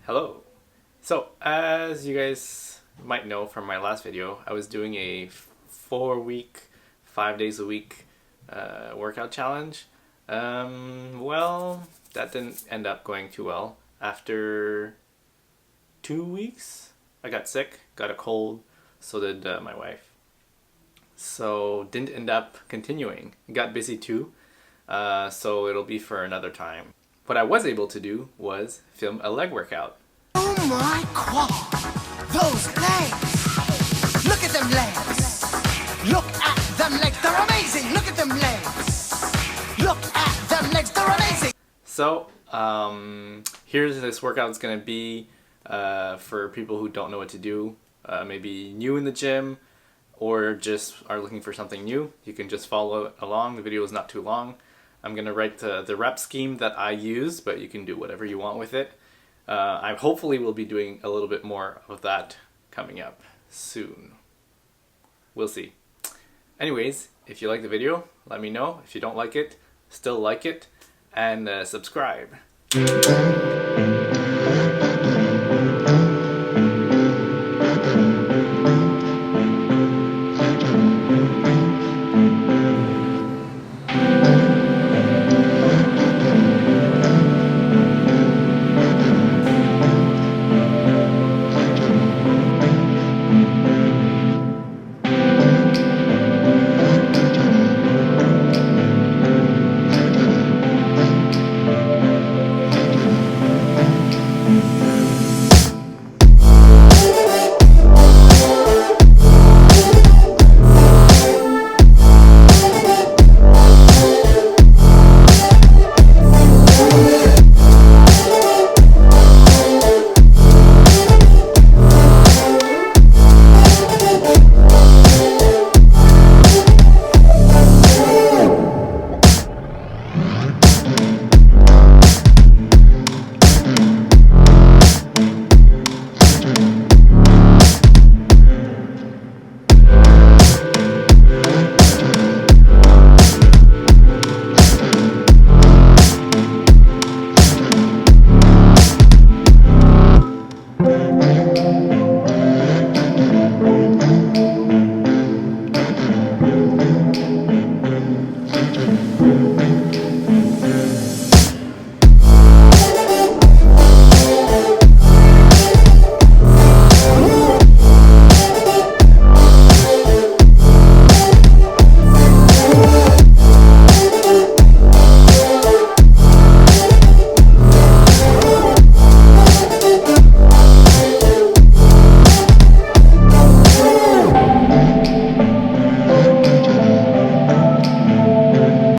Hello. So, as you guys might know from my last video, I was doing a 4-week, 5 days a week workout challenge. Well, that didn't end up going too well. After 2 weeks, I got sick, got a cold, so did my wife. So, didn't end up continuing. Got busy too, so it'll be for another time. What I was able to do was film a leg workout. Oh my God! Those legs! Look at them legs! Look at them legs! They're amazing! Look at them legs! Look at them legs! They're amazing! So, here's this workout is going to be for people who don't know what to do, maybe new in the gym, or just are looking for something new. You can just follow along. The video is not too long. I'm going to write the rep scheme that I use, but you can do whatever you want with it. I hopefully will be doing a little bit more of that coming up soon. We'll see. Anyways, if you like the video, let me know. If you don't like it, still like it, and subscribe.